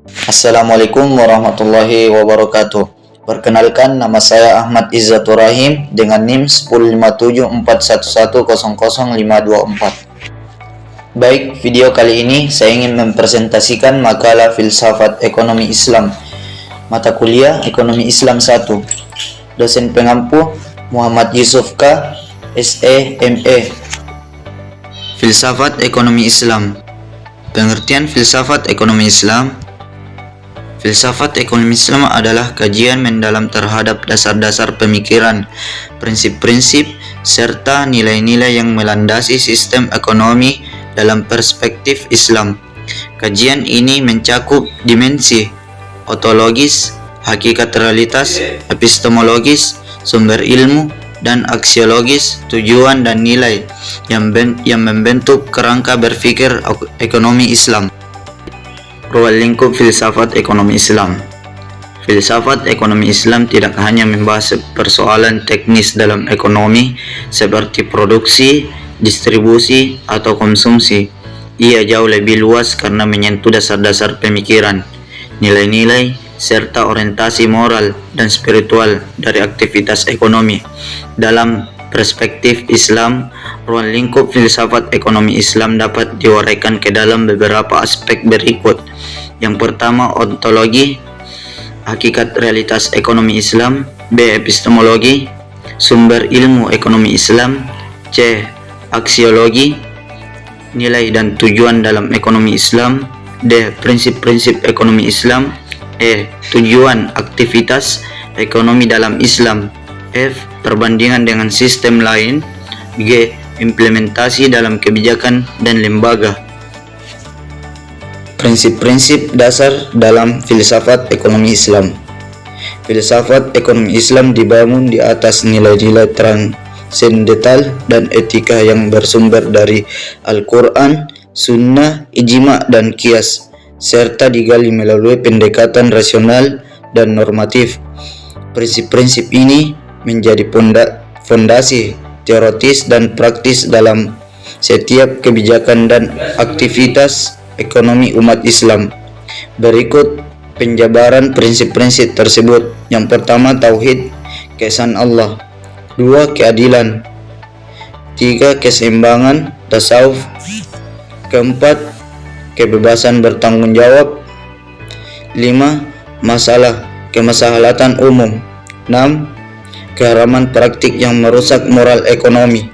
Assalamualaikum warahmatullahi wabarakatuh. Perkenalkan, nama saya Ahmad Izzatur Rahim dengan NIM 15741000524. Baik, video kali ini saya ingin mempresentasikan makalah Filsafat Ekonomi Islam, mata kuliah Ekonomi Islam 1. Dosen pengampu Muhammad Yusuf K, SE, ME. Filsafat Ekonomi Islam. Pengertian filsafat ekonomi Islam. Filsafat ekonomi Islam adalah kajian mendalam terhadap dasar-dasar pemikiran, prinsip-prinsip, serta nilai-nilai yang melandasi sistem ekonomi dalam perspektif Islam. Kajian ini mencakup dimensi ontologis, hakikat realitas, epistemologis, sumber ilmu, dan aksiologis, tujuan dan nilai yang membentuk kerangka berpikir ekonomi Islam. Ruang lingkup filsafat ekonomi Islam. Filsafat ekonomi Islam tidak hanya membahas persoalan teknis dalam ekonomi seperti produksi, distribusi, atau konsumsi. Ia jauh lebih luas karena menyentuh dasar-dasar pemikiran, nilai-nilai, serta orientasi moral dan spiritual dari aktivitas ekonomi. Dalam perspektif Islam, ruang lingkup filsafat ekonomi Islam dapat diuraikan ke dalam beberapa aspek berikut. Yang pertama, ontologi, hakikat realitas ekonomi Islam. B. Epistemologi, sumber ilmu ekonomi Islam. C. Aksiologi, nilai dan tujuan dalam ekonomi Islam. D. Prinsip-prinsip ekonomi Islam. E. Tujuan aktivitas ekonomi dalam Islam. F. Perbandingan dengan sistem lain. G. Implementasi dalam kebijakan dan lembaga. Prinsip-prinsip dasar dalam filsafat ekonomi Islam. Filsafat ekonomi Islam dibangun di atas nilai-nilai transendental dan etika yang bersumber dari Al-Quran, Sunnah, Ijma, dan Qiyas, serta digali melalui pendekatan rasional dan normatif. Prinsip-prinsip ini menjadi fondasi teoritis dan praktis dalam setiap kebijakan dan aktivitas ekonomi umat Islam. Berikut penjabaran prinsip-prinsip tersebut. Yang pertama, tauhid, keesaan Allah. 2. Keadilan. 3. Keseimbangan, tasawuf. Keempat, kebebasan bertanggung jawab. 5. Masalah, kemaslahatan umum. 6. Keharaman praktik yang merusak moral ekonomi.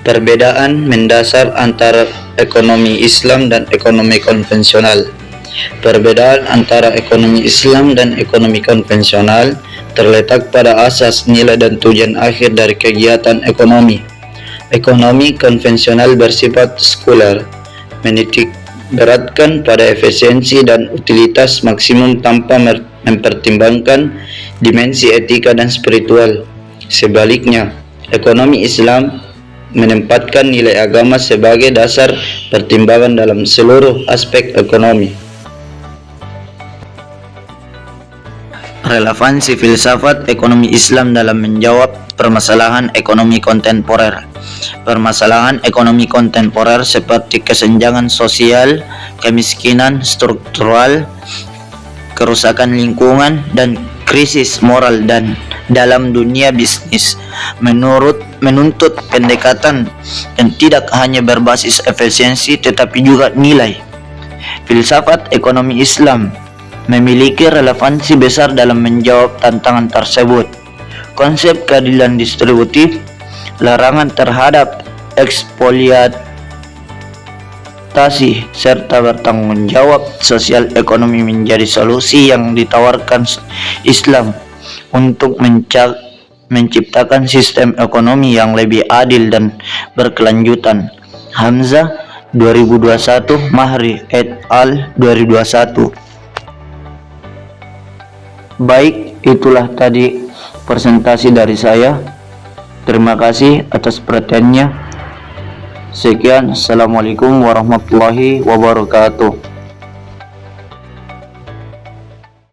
Perbedaan mendasar antara ekonomi Islam dan ekonomi konvensional. Perbedaan antara ekonomi Islam dan ekonomi konvensional terletak pada asas, nilai, dan tujuan akhir dari kegiatan ekonomi. Ekonomi konvensional bersifat sekuler, menitik beratkan pada efisiensi dan utilitas maksimum tanpa mempertimbangkan dimensi etika dan spiritual. Sebaliknya, ekonomi Islam menempatkan nilai agama sebagai dasar pertimbangan dalam seluruh aspek ekonomi. Relevansi filsafat ekonomi Islam dalam menjawab permasalahan ekonomi kontemporer. Permasalahan ekonomi kontemporer seperti kesenjangan sosial, kemiskinan struktural, kerusakan lingkungan, dan krisis moral dan dalam dunia bisnis menuntut pendekatan yang tidak hanya berbasis efisiensi tetapi juga nilai. Filsafat ekonomi Islam memiliki relevansi besar dalam menjawab tantangan tersebut. Konsep keadilan distributif, larangan terhadap eksploitasi, serta bertanggung jawab sosial ekonomi menjadi solusi yang ditawarkan Islam untuk menciptakan sistem ekonomi yang lebih adil dan berkelanjutan. Hamzah 2021, Mahri et al 2021. Baik, itulah tadi presentasi dari saya. Terima kasih atas perhatiannya. Sekian, assalamualaikum warahmatullahi wabarakatuh.